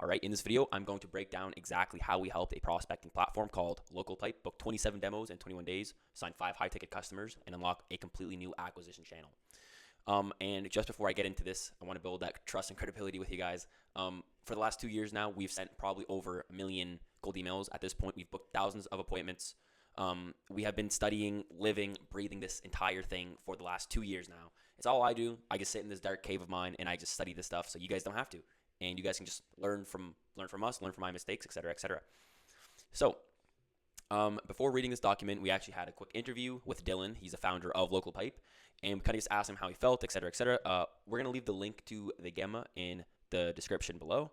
All right, in this video, I'm going to break down exactly how we helped a prospecting platform called LocalPipe book 27 demos in 21 days, sign 5 high-ticket customers, and unlock a completely new acquisition channel. And just before I get into this, I want to build that trust and credibility with you guys. For the last 2 years now, we've sent probably over 1 million cold emails. At this point, we've booked thousands of appointments. We have been studying, living, breathing this entire thing for the last 2 years now. It's all I do. I just sit in this dark cave of mine and I just study this stuff so you guys don't have to. And you guys can just learn from us, learn from my mistakes, etc., etc. So, before reading this document, we actually had a quick interview with Dylan. He's the founder of LocalPipe, and we kind of just asked him how he felt, etc., etc. We're gonna leave the link to the Gamma in the description below.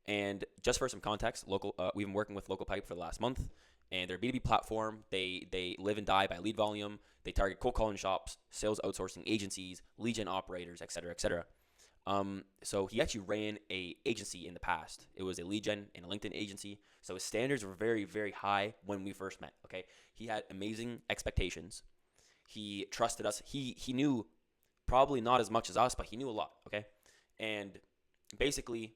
And just for some context, we've been working with LocalPipe for the last month, and they're a B2B platform. They live and die by lead volume. They target cold calling shops, sales outsourcing agencies, lead gen operators, etc., etc. So he actually ran a agency in the past. It was a lead gen and a LinkedIn agency. So his standards were very, very high when we first met. Okay, he had amazing expectations. He trusted us. He knew probably not as much as us, but he knew a lot. Okay, and basically,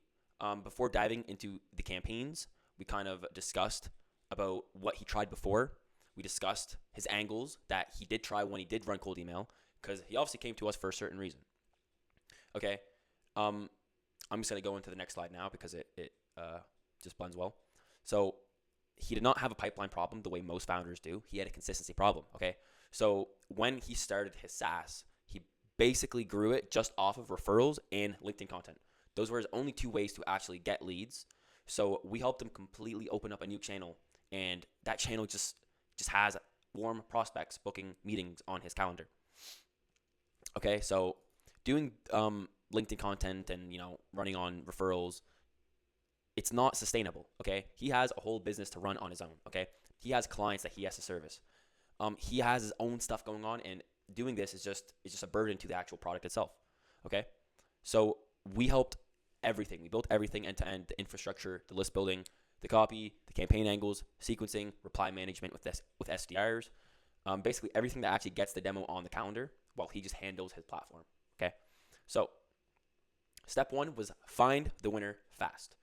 before diving into the campaigns, we kind of discussed about what he tried before. We discussed his angles that he did try when he did run cold email, because he obviously came to us for a certain reason. Okay. I'm just going to go into the next slide now because it just blends well. So he did not have a pipeline problem the way most founders do. He had a consistency problem, okay? So when he started his SaaS, he basically grew it just off of referrals and LinkedIn content. Those were his only 2 ways to actually get leads. So we helped him completely open up a new channel, and that channel just has warm prospects booking meetings on his calendar. Okay, so doing LinkedIn content and running on referrals, it's not sustainable. Okay, he has a whole business to run on his own. Okay, he has clients that he has to service. He has his own stuff going on, and doing this is just a burden to the actual product itself. Okay, so we helped everything. We built everything end to end: the infrastructure, the list building, the copy, the campaign angles, sequencing, reply management with SDRs, basically everything that actually gets the demo on the calendar while he just handles his platform. Okay, so step 1 was find the winner fast.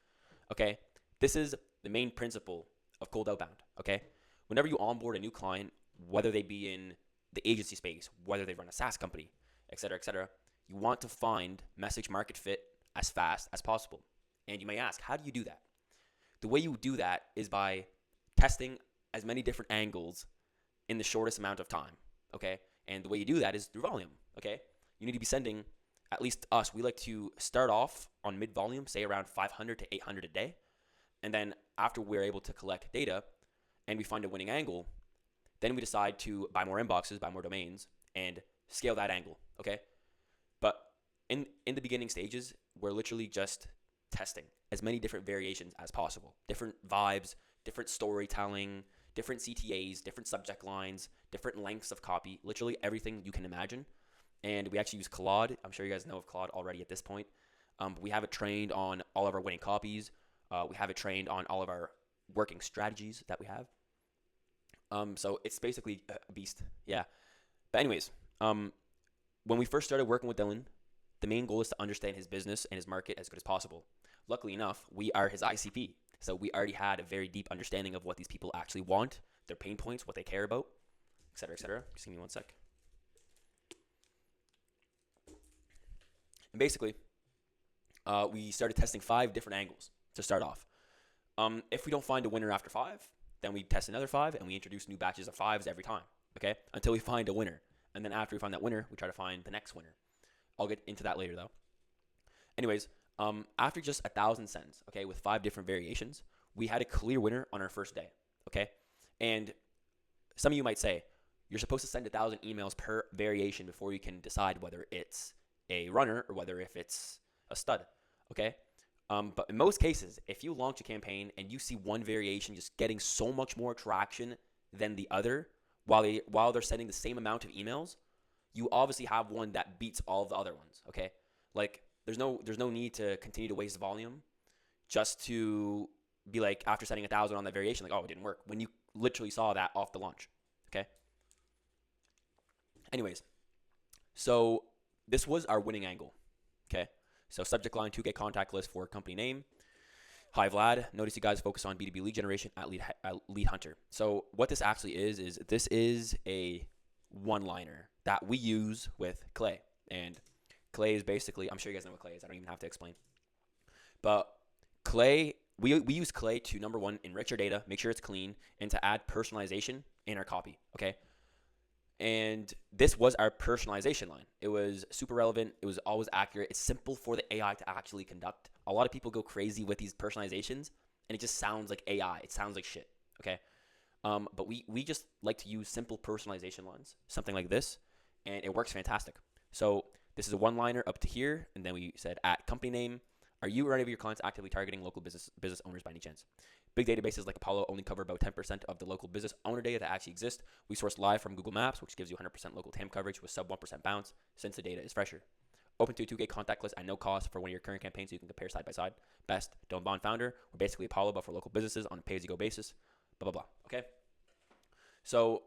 Okay, this is the main principle of cold outbound. Okay, whenever you onboard a new client, whether they be in the agency space, whether they run a SaaS company, etc., you want to find message market fit as fast as possible. And you may ask, how do you do that? The way you do that is by testing as many different angles in the shortest amount of time. Okay, and the way you do that is through volume. Okay, you need to be sending, at least us, we like to start off on mid-volume, say around 500 to 800 a day. And then after we're able to collect data and we find a winning angle, then we decide to buy more inboxes, buy more domains, and scale that angle, okay? But in the beginning stages, we're literally just testing as many different variations as possible. Different vibes, different storytelling, different CTAs, different subject lines, different lengths of copy, literally everything you can imagine. And we actually use Claude. I'm sure you guys know of Claude already at this point. But we have it trained on all of our winning copies. We have it trained on all of our working strategies that we have. So it's basically a beast. Yeah. But anyways, when we first started working with Dylan, the main goal is to understand his business and his market as good as possible. Luckily enough, we are his ICP. So we already had a very deep understanding of what these people actually want, their pain points, what they care about, etc., etc. Just give me 1 sec. And basically, we started testing 5 different angles to start off. If we don't find a winner after 5, then we test another 5, and we introduce new batches of 5s every time, okay? Until we find a winner. And then after we find that winner, we try to find the next winner. I'll get into that later, though. Anyways, after just 1,000 sends, okay, with 5 different variations, we had a clear winner on our first day, okay? And some of you might say, you're supposed to send 1,000 emails per variation before you can decide whether it's a runner or whether if it's a stud, okay? But in most cases, if you launch a campaign and you see one variation just getting so much more traction than the other while they're sending the same amount of emails, you obviously have one that beats all of the other ones, okay? Like there's no need to continue to waste volume just to be like, after sending 1,000 on that variation, like, oh, it didn't work, when you literally saw that off the launch, okay? Anyways, so this was our winning angle, okay? So subject line, 2K contact list for company name. Hi, Vlad. Notice you guys focus on B2B lead generation at Lead Hunter. So what this actually is this is a one-liner that we use with Clay. And Clay is basically, I'm sure you guys know what Clay is. I don't even have to explain. But Clay, we use Clay to, number one, enrich our data, make sure it's clean, and to add personalization in our copy, okay? And this was our personalization line. It was super relevant. It was always accurate. It's simple for the AI to actually conduct. A lot of people go crazy with these personalizations, and it just sounds like AI. It sounds like shit, okay? But we just like to use simple personalization lines, something like this, and it works fantastic. So this is a one-liner up to here, and then we said at company name, are you or any of your clients actively targeting local business owners by any chance? Big databases like Apollo only cover about 10% of the local business owner data that actually exists. We source live from Google Maps, which gives you 100% local TAM coverage with sub 1% bounce since the data is fresher. Open to a 2K contact list at no cost for one of your current campaigns so you can compare side by side. Best, don't bond founder. We're basically Apollo, but for local businesses on a pay-as-you-go basis. Blah, blah, blah. Okay? So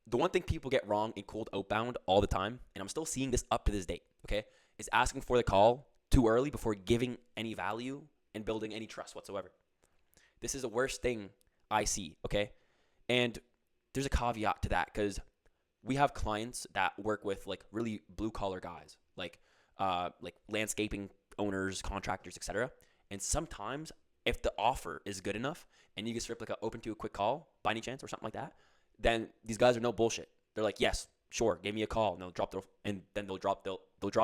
the one thing people get wrong in cold outbound all the time, and I'm still seeing this up to this date, okay, is asking for the call too early before giving any value and building any trust whatsoever. This is the worst thing I see, okay? And there's a caveat to that because we have clients that work with like really blue collar guys, like landscaping owners, contractors, etc. And sometimes if the offer is good enough and you get stripped like a open to a quick call by any chance or something like that, then these guys are no bullshit. They're like, yes, sure, give me a call, and they'll drop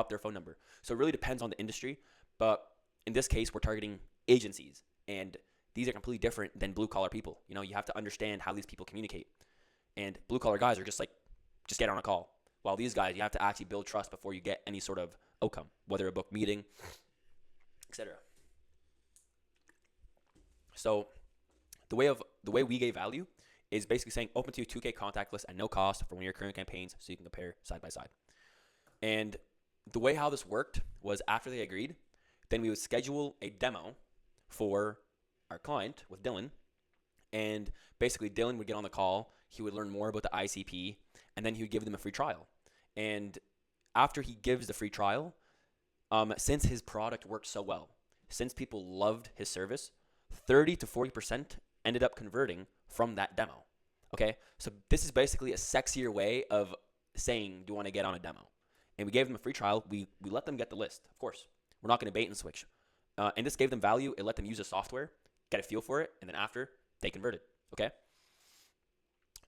their phone number. So it really depends on the industry, but in this case, we're targeting agencies, and these are completely different than blue collar people. You know, you have to understand how these people communicate. And blue collar guys are just get on a call. While these guys, you have to actually build trust before you get any sort of outcome, whether a book meeting, etc. So the way we gave value is basically saying open to a 2K contact list at no cost for one of your current campaigns so you can compare side by side. And the way how this worked was after they agreed, then we would schedule a demo for our client with Dylan, and basically Dylan would get on the call, he would learn more about the ICP, and then he would give them a free trial. And after he gives the free trial, since his product worked so well, since people loved his service, 30 to 40% ended up converting from that demo. Okay, so this is basically a sexier way of saying, do you want to get on a demo? And we gave them a free trial. We let them get the list, of course. We're not going to bait and switch. And this gave them value. It let them use the software, get a feel for it, and then after, they converted. Okay?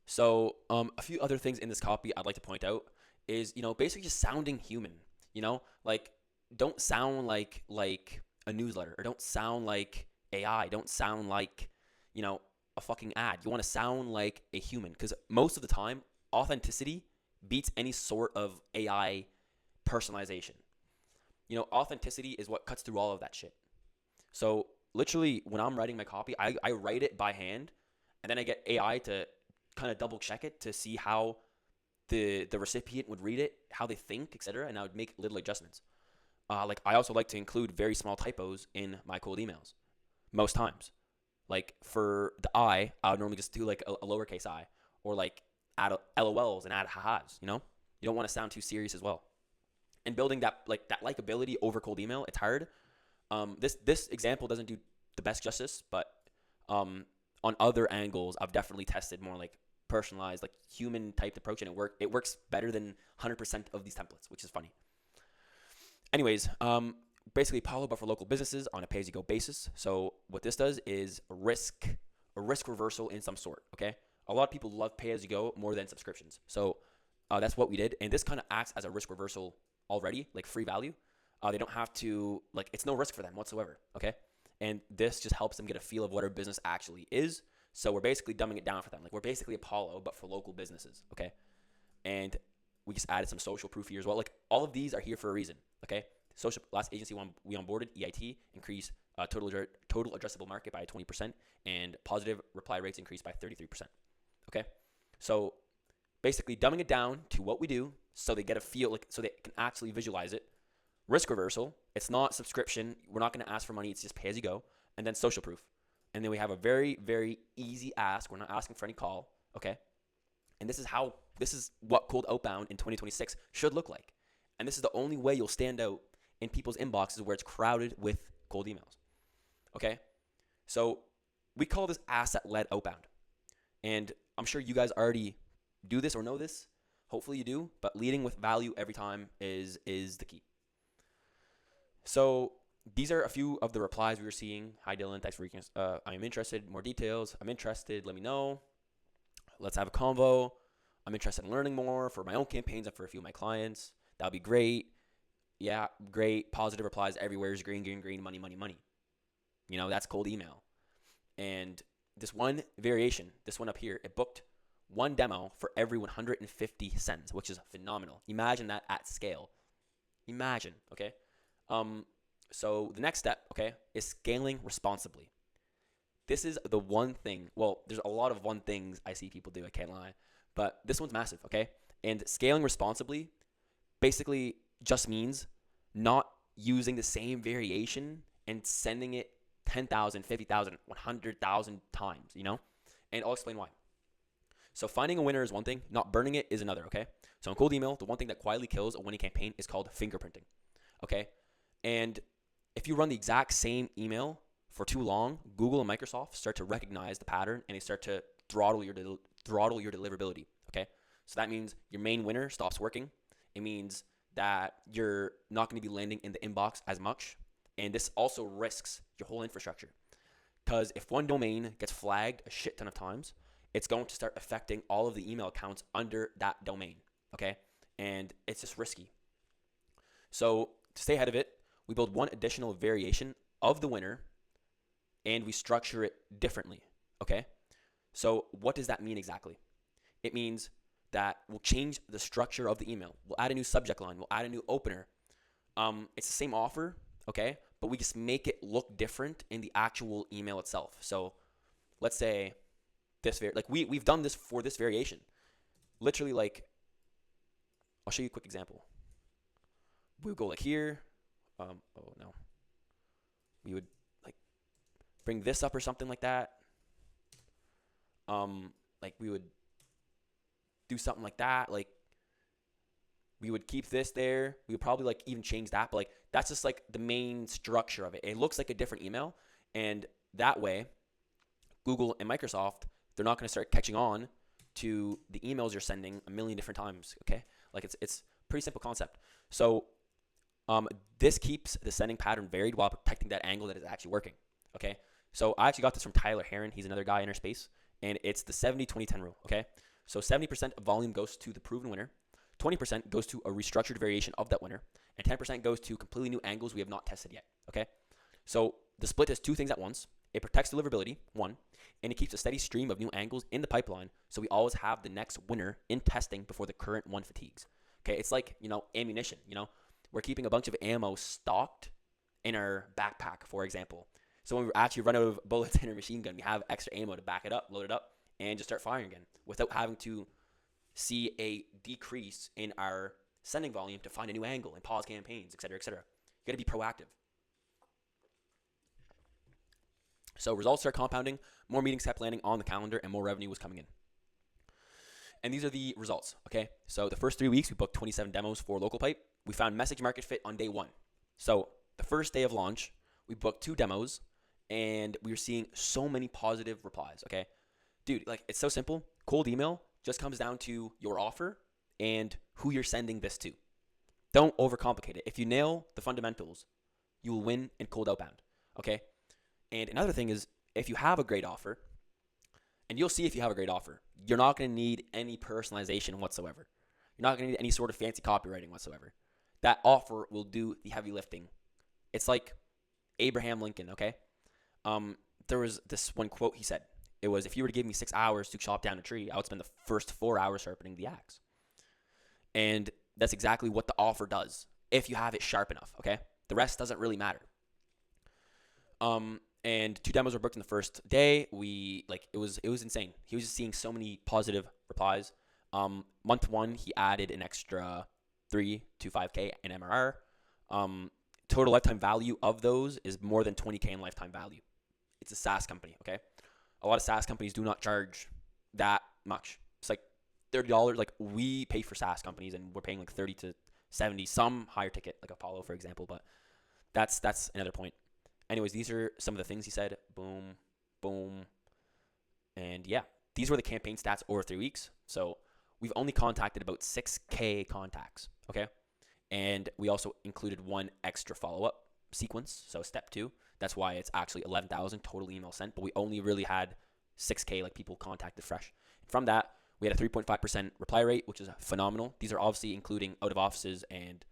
So a few other things in this copy I'd like to point out is, basically just sounding human. Like don't sound like a newsletter, or don't sound like AI. Don't sound like, a fucking ad. You want to sound like a human, because most of the time, authenticity beats any sort of AI personalization. Authenticity is what cuts through all of that shit. So literally, when I'm writing my copy, I write it by hand, and then I get AI to kind of double check it to see how the recipient would read it, how they think, etc. And I would make little adjustments. I also like to include very small typos in my cold emails most times. Like for the I would normally just do like a lowercase I, or like add LOLs and add ha-has. You don't want to sound too serious as well. And building that likability over cold email, it's hard. This example doesn't do the best justice, but on other angles, I've definitely tested more like personalized, like human typed approach, and it works better than 100% of these templates, which is funny. Anyways, basically Apollo, but for local businesses on a pay-as-you-go basis. So what this does is a risk reversal in some sort. Okay, a lot of people love pay-as-you-go more than subscriptions, so that's what we did, and this kind of acts as a risk reversal already, like free value. They don't have to, it's no risk for them whatsoever. Okay, and this just helps them get a feel of what our business actually is. So we're basically dumbing it down for them. Like we're basically Apollo, but for local businesses. Okay, and we just added some social proof here as well. Like all of these are here for a reason. Okay. Social last agency we onboarded, EIT, increased total addressable market by 20%, and positive reply rates increased by 33%. Okay, so basically dumbing it down to what we do, so they get a feel, so they can actually visualize it. Risk reversal, it's not subscription. We're not going to ask for money. It's just pay as you go, and then social proof, and then we have a very, very easy ask. We're not asking for any call. Okay, and this is what cold outbound in 2026 should look like, and this is the only way you'll stand out in people's inboxes where it's crowded with cold emails. Okay, So we call this asset-led outbound. And I'm sure you guys already do this or know this. Hopefully you do, but leading with value every time is the key. So these are a few of the replies we were seeing. Hi Dylan, thanks for reaching us. I'm interested. More details. I'm interested. Let me know. Let's have a convo. I'm interested in learning more for my own campaigns and for a few of my clients. That'll be great. Yeah, great. Positive replies everywhere is green, green, green, money, money, money. That's cold email. And this one variation, this one up here, it booked one demo for every 150 sends, which is phenomenal. Imagine that at scale. Imagine, okay? So the next step, okay, is scaling responsibly. This is the one thing, well, there's a lot of one things I see people do, I can't lie, but this one's massive, okay? And scaling responsibly basically just means not using the same variation and sending it 10,000, 50,000, 100,000 times, And I'll explain why. So finding a winner is one thing, not burning it is another, okay? So in cold email, the one thing that quietly kills a winning campaign is called fingerprinting, okay? And if you run the exact same email for too long, Google and Microsoft start to recognize the pattern and they start to throttle your deliverability, okay? So that means your main winner stops working. It means that you're not going to be landing in the inbox as much. And this also risks your whole infrastructure. Because if one domain gets flagged a shit ton of times, it's going to start affecting all of the email accounts under that domain, okay? And it's just risky. So to stay ahead of it, we build one additional variation of the winner and we structure it differently, okay? So what does that mean exactly? It means that we'll change the structure of the email. We'll add a new subject line. We'll add a new opener. It's the same offer, okay? But we just make it look different in the actual email itself. So let's say we've done this for this variation. Literally, I'll show you a quick example. We would go like here. We would bring this up or something like that. We would do something like that. We would keep this there. We would probably even change that, but that's just the main structure of it. It looks like a different email, and that way, Google and Microsoft, they're not going to start catching on to the emails you're sending a million different times. Okay, it's pretty simple concept. So, this keeps the sending pattern varied while protecting that angle that is actually working. Okay, so I actually got this from Tyler Heron. He's another guy in our space, and it's the 70-20-10 rule. Okay, so 70% of volume goes to the proven winner. 20% goes to a restructured variation of that winner, and 10% goes to completely new angles we have not tested yet, okay? So the split does two things at once. It protects deliverability, one, and it keeps a steady stream of new angles in the pipeline, so we always have the next winner in testing before the current one fatigues, okay? It's like, ammunition, We're keeping a bunch of ammo stocked in our backpack, for example. So when we actually run out of bullets in our machine gun, we have extra ammo to back it up, load it up, and just start firing again without having to see a decrease in our sending volume to find a new angle and pause campaigns, et cetera, et cetera. You got to be proactive. So results start compounding, more meetings kept landing on the calendar, and more revenue was coming in. And these are the results, okay? So the first 3 weeks, we booked 27 demos for Local Pipe. We found message market fit on day one. So the first day of launch, we booked 2 demos, and we were seeing so many positive replies, okay? Dude, it's so simple. Cold email just comes down to your offer and who you're sending this to. Don't overcomplicate it. If you nail the fundamentals, you will win in cold outbound, okay? And another thing is, if you have a great offer, and you'll see if you have a great offer, you're not going to need any personalization whatsoever. You're not going to need any sort of fancy copywriting whatsoever. That offer will do the heavy lifting. It's like Abraham Lincoln, okay? There was this one quote he said. It was, if you were to give me 6 hours to chop down a tree, I would spend the first 4 hours sharpening the axe. And that's exactly what the offer does, if you have it sharp enough, okay? The rest doesn't really matter. And 2 demos were booked in the first day. It was insane. He was just seeing so many positive replies. Month 1, he added an extra 3 to 5K in MRR. Total lifetime value of those is more than 20K in lifetime value. It's a SaaS company, okay? A lot of SaaS companies do not charge that much. It's $30. We pay for SaaS companies, and we're paying 30 to 70, some higher ticket, like Apollo, for example. But that's another point. Anyways, these are some of the things he said. Boom, boom. And yeah, these were the campaign stats over 3 weeks. So we've only contacted about 6K contacts. Okay. And we also included one extra follow-up sequence. So step 2. That's why it's actually 11,000 total email sent. But we only really had 6K like people contacted fresh. From that, we had a 3.5% reply rate, which is phenomenal. These are obviously including out of offices and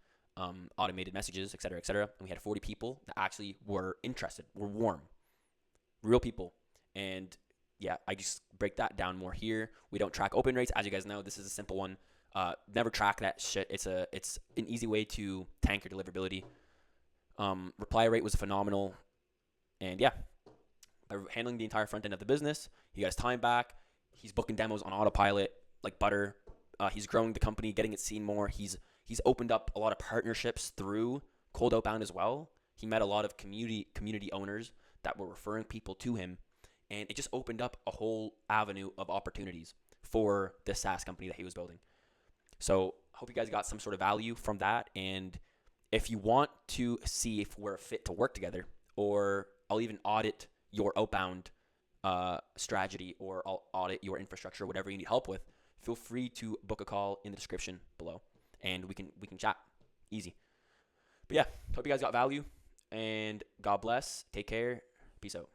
automated messages, et cetera, et cetera. And we had 40 people that actually were interested, were warm, real people. And yeah, I just break that down more here. We don't track open rates. As you guys know, this is a simple one. Never track that shit. It's an easy way to tank your deliverability. Reply rate was phenomenal. And yeah, by handling the entire front end of the business, he got his time back. He's booking demos on autopilot like butter. He's growing the company, getting it seen more. He's opened up a lot of partnerships through cold outbound as well. He met a lot of community owners that were referring people to him, and it just opened up a whole avenue of opportunities for the SaaS company that he was building. So hope you guys got some sort of value from that. And if you want to see if we're a fit to work together, or I'll even audit your outbound strategy, or I'll audit your infrastructure, whatever you need help with, feel free to book a call in the description below, and we can chat. Easy. But yeah, hope you guys got value, and God bless. Take care. Peace out.